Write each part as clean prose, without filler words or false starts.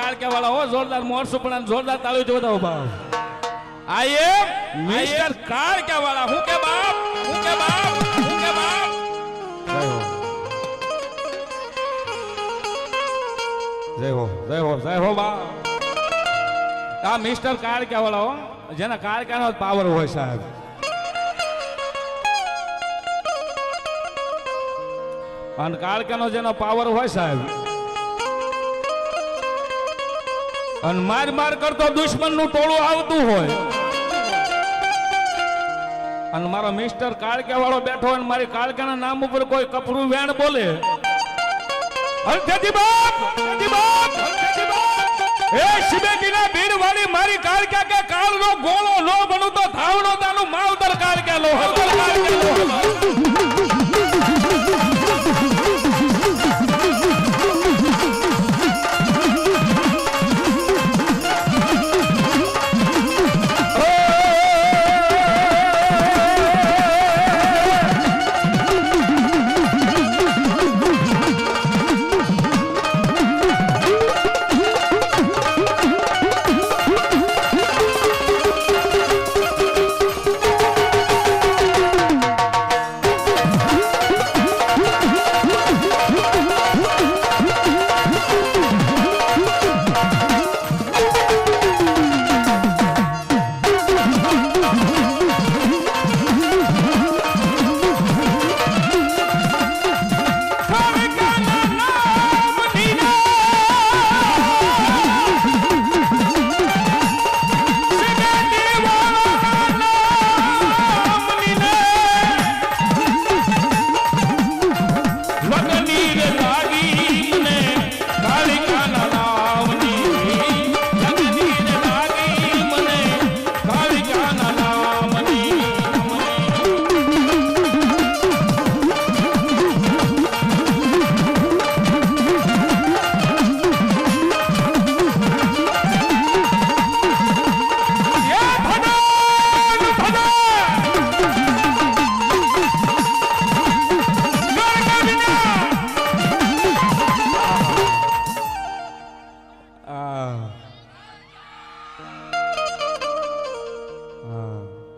કાળકે વાળા હો જોરદાર મોર સુપડા જોરદાર તાળી જો બતાવો બાપ આઈ એમ મિસ્ટર કાળકે વાળા હું કે બાપ હું કે બાપ હું કે બાપ જય હો બાપ આ મિસ્ટર કાળકે વાળા હો જેના કાળકાનો પાવર હોય સાહેબ અને કાળકાનો જેનો પાવર હોય સાહેબ અને માર કરતો દુશ્મન નું ટોળું આવતું હોય અને મારો મિસ્ટર કાળકે વાળો બેઠો હોય મારી કાળકાના નામ ઉપર કોઈ કપરું વેણ બોલે હલકેજી બાપ એ શિબેજીના વીર વાળી મારી કાળકા કે કાળનો ગોળો નો બનું તો થાવણો તાનું માવતર કાળકે લો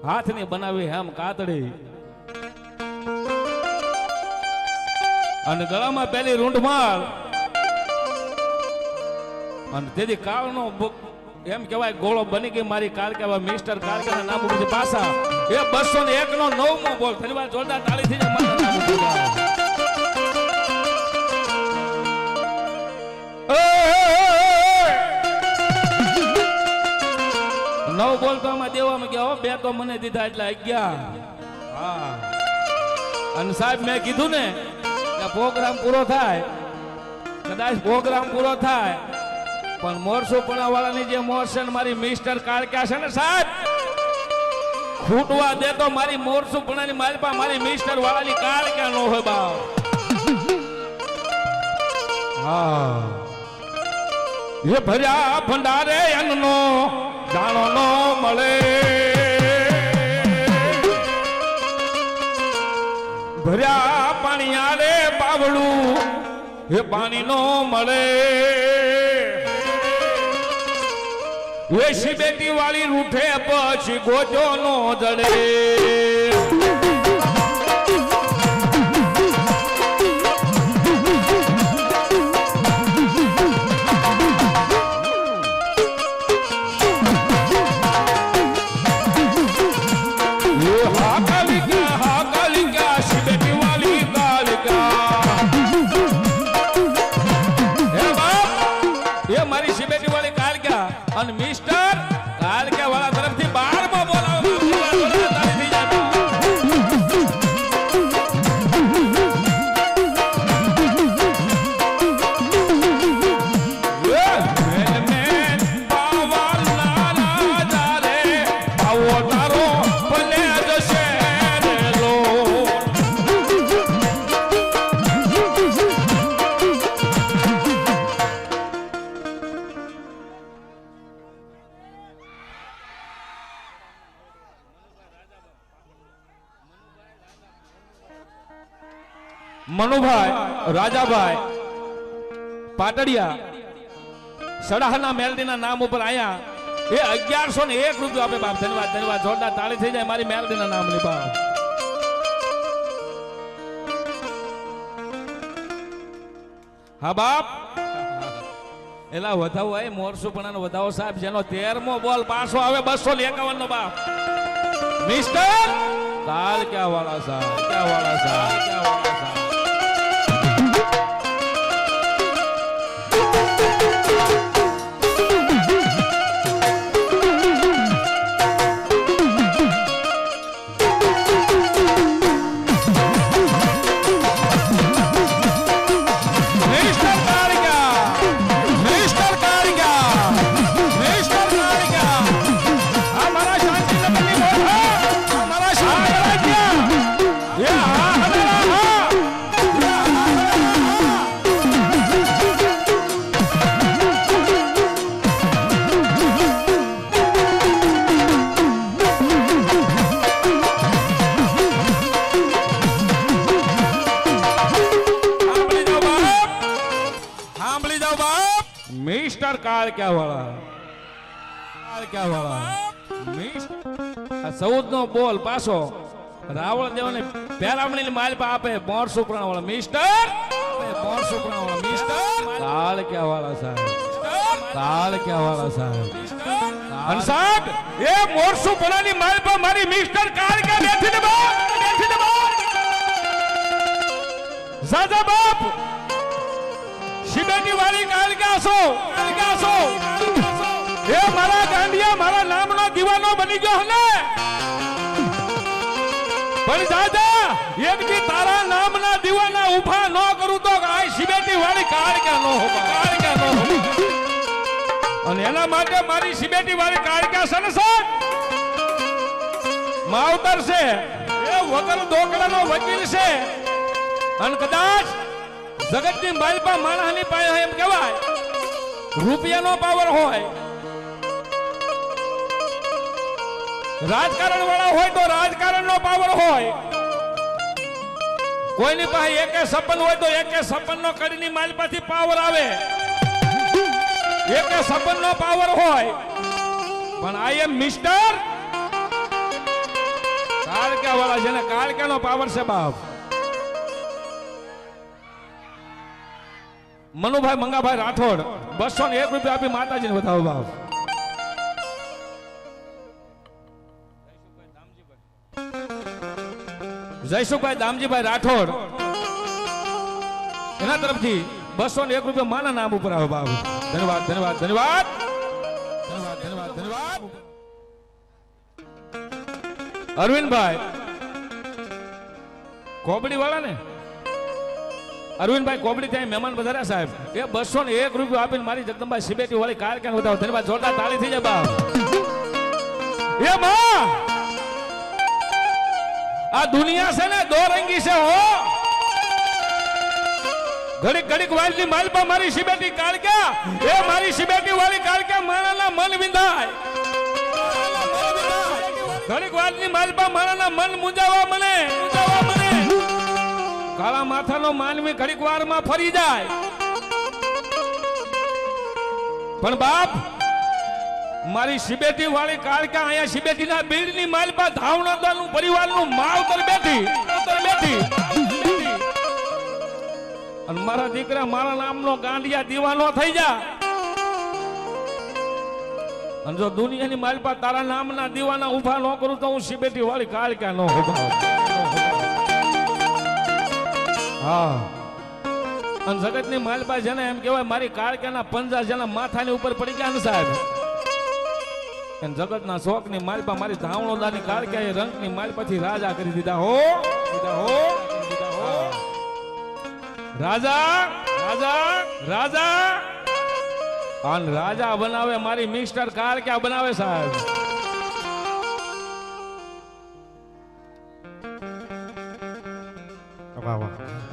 હાથની બનાવી હેમ કાતડી અને ગળામાં પેલી રૂંઢમાળ અને તેથી કાળનો એમ કહેવાય ગોળો બની ગઈ મારી કાળકે મિસ્ટર કાળકેના નામ ઉપર પાછા એ 201 નો 9મો બોલ ધન્યવાદ જોરદાર તાળીથી મારા નામ ઉપર નવ બોલ તો આમાં દેવામાં ગયા બે તો મને દીધા એટલે 11 હા અને સાહેબ મેં કીધું ને કે પ્રોગ્રામ પૂરો થાય કદાચ પ્રોગ્રામ પૂરો થાય પણ મોરસુપણા વાળાની જે મોરસન મારી મિસ્ટર કાળકા છે ને સાહેબ ખૂટવા દે તો મારી મોરસુપણાની માલપા મારી મિસ્ટર વાળાની કાળકા નો હોય બાપ હા એ ભર્યા ભંડારે અન્નનો દાણો નો મળે ભર્યા પાણી આરે બાવળું એ પાણી નો મળે એ શિબેટી વાળી રૂઠે પછી ગોજો નો જડે અને મિસ્ટર કાળકે વાળા તરફથી 12મો બોલાવો મનુભાઈ રાજાભાઈ પાટડિયા સડાહના મેલડીના નામ ઉપર આયા એ 1101 રૂપિયા આપે બાપ. ધન્યવાદ ધન્યવાદ, જોરદાર તાળી થઈ જાય મારી મેલડીના નામની બાપ. હા બાપ, એલા વધાવો એ મોરસુપણાનો વધાવો સાહેબ, જેનો 13મો બોલ પાછો આવે 251 નો બાપ. મિસ્ટર કાલ ક્યાં વાળા સાહેબ, ક્યાં વાળા સાહેબ, ક્યાં વાળા સાહેબ. મિસ્ટર કાળ ક્યાં વાળા, કાળ ક્યાં વાળા. આ 14 નો બોલ પાછો રાવળ દેવને પેરામણીની માલપા આપે 550 વાળા. મિસ્ટર 550 વાળા. મિસ્ટર કાળ ક્યાં વાળા સાહેબ, કાળ ક્યાં વાળા સાહેબ. અને સાહેબ એ 550 માલપા મારી મિસ્ટર કાળ ક્યાં બેઠીને બાપ, બેઠીને બાપ. જાજા બાપ શિબેની વાળી કાળ ક્યાં છો, કાળ ક્યાં છો. એ મારા ગાંડિયા મારા નામનો દીવાનો બની ગયો ને, પણ દાદા એક દી તારા નામના દીવાના ઉભા ન કરું તો આ શિબેની વાળી કાળ ક્યાં નો હોવા, કાળ ક્યાં નો હોવા. અને એના માટે મારી શિબેની વાળી કાળ ક્યાં છે ને સાહેબ માવતર છે, એ વગર દોકડાનો વકીલ છે. અને કદાચ જગતની માલપા માણસની પાસે એમ કહેવાય રૂપિયાનો પાવર હોય, રાજકારણ વાળા હોય તો રાજકારણનો પાવર હોય, કોઈની પાસે એકે સપન હોય તો એકે સપનનો કડીની માલપાથી પાવર આવે, એકે સપનનો પાવર હોય. પણ આઈ એમ મિસ્ટર કાળકા વાળા જેને કાળકાનો પાવર છે બાપ. મનુભાઈ મંગાભાઈ રાઠોડ 201 રૂપિયા આપી માતાજીને વધાવો બાપ. જયસુખભાઈ દામજીભાઈ રાઠોડ એના તરફથી 201 રૂપિયા માના નામ ઉપર આવે બાપ. ધન્યવાદ ધન્યવાદ ધન્યવાદ ધન્યવાદ ધન્યવાદ ધન્યવાદ. અરવિંદભાઈ કોબડી વાળા ને, અરવિંદભાઈ કોબડી ત્યાં મહેમાન વધાર્યા સાહેબ, એ 201 રૂપિયા આપીને મારી જગદંબા સિબેટી વાળી કાર ક્યાં વધાવો. ધન્યવાદ, જોરદાર તાળી થઈ જાય બાપ. એ માં આ દુનિયા છે ને દો રંગી છે હો. ઘડીક ઘડીક વાલની માલપા મારી સિબેટી કાળકા, એ મારી સિબેટી વાળી કાળકા માણાના મન વિંધાય. ઘડીક વાલની માલપા માણાના મન મુંજાવા મને, મુંજાવા મને. કાળા માથાનો માનવી ઘડીક વારમાં ફરી જાય. પણ બાપ મારી સિબેટી વાળી કાળકા અહીંયા સિબેટીના બીડની માલપા ધાવણોદાનું પરિવારનું માવતર બેઠી, બેઠી. અને મારા દીકરા મારા નામનો ગાંડિયા દીવાનો થઈ જા. અને જો દુનિયાની માલપા તારા નામના દીવાના ઉભા ન કરું તો હું સિબેટી વાળી કાળકા ન ઉભા. હા, અને જગતની માલપા જેને એમ કહેવાય મારી કાળકાના પંજા જેના માથાની ઉપર પડી ગયા ને સાહેબ, અને જગતના શોકની માલપા મારી ધાવણોદાની કાળકાએ રંગની માલપાથી રાજા કરી દીધા હો, દીધા હો, દીધા હો. રાજા રાજા રાજા અને રાજા બનાવે મારી મિસ્ટર કાળકા બનાવે સાહેબ.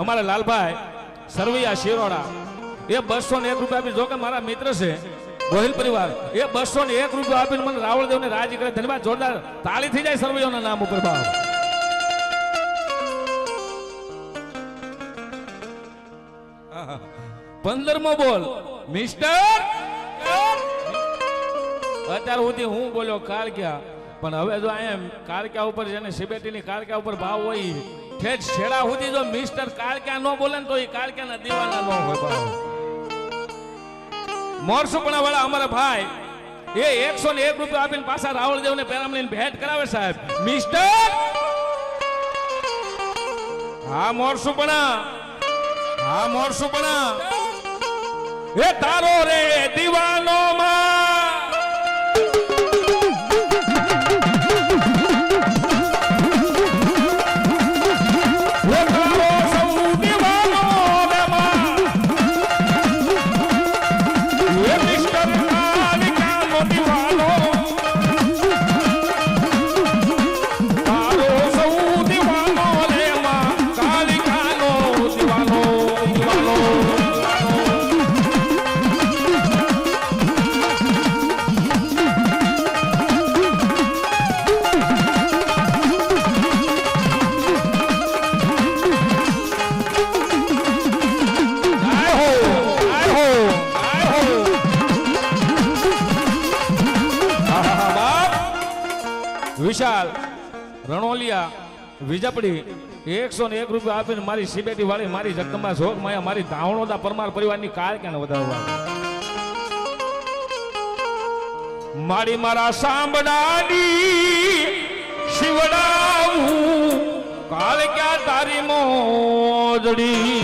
અમારા લાલભાઈ સરવૈયા શિરોડા એ 201 રૂપિયા આપી, જો કે મારા મિત્ર છે ગોહિલ પરિવાર, એ 201 રૂપિયા આપીને મને રાવળદેવને રાજી કરે. ધન્યવાદ, જોરદાર તાળી થઈ જાય સરવૈયાના નામ ઉપર બાપ. 15મો બોલ મિસ્ટર અત્યાર સુધી હું બોલ્યો કાળક્યા, પણ હવે જો અહીંયા કાળક્યા ઉપર છે ને સિબેટીની કાળક્યા ઉપર ભાવ હોય ઠેઠ છેડા સુધી જો મિસ્ટર કાળક્યા ન બોલે ને તો એ કાળક્યાના દીવાના ન હોય ભાવ. મોરસુપણા વાળા અમારા ભાઈ એ 101 રૂપિયા આપીને પાછા રાવળદેવ ને પેરામણીને ભેટ કરાવે સાહેબ. મિસ્ટર હા મોરસુપણા, હા મોરસુપણા એ તારો રે દીવાનો માં વિશાલ રણોલિયા વિજપડી 101 રૂપિયા આપીને મારી સિબેટી વાળી મારી જગદંબા જોગ માયા મારી ધાવણોદા પરમાર પરિવારની કાર ક્યાં વધારવા મારી મારા સાંભળાની શિવડાવું કાલ ક્યાં તારી મોજડી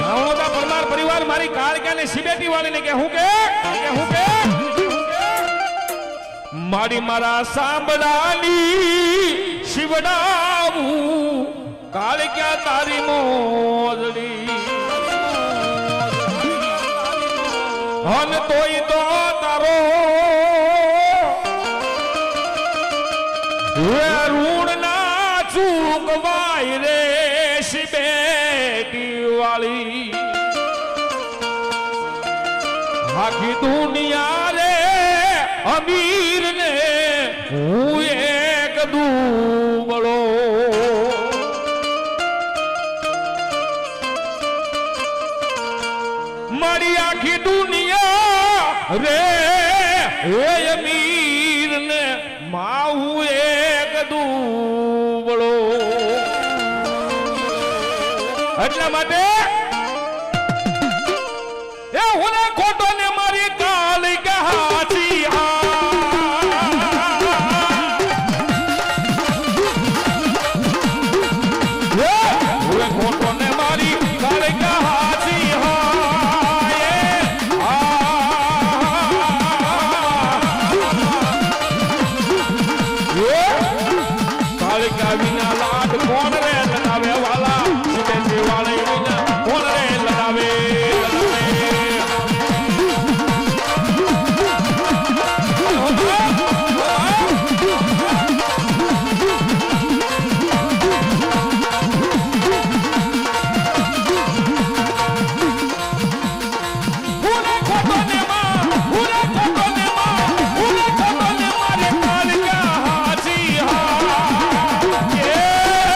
ધાવણોદા પરમાર પરિવાર મારી કાર ક્યાં ને સિબેટી વાળીને કે હું કે મારી મારા સાંભળાની શિવડાવું કાલે ક્યાં તારી મોજડી હન તોય તો તારો ઋણ ના ચૂકવાય રે શિબેટી વાળી આખી દુનિયા રે અમીર ને હું એક દુબળો મારી આખી દુનિયા રે એ અમીર ને હું એક દુબળો એટલા માટે એ હું ખોટો ને મારી કાળી કહાતી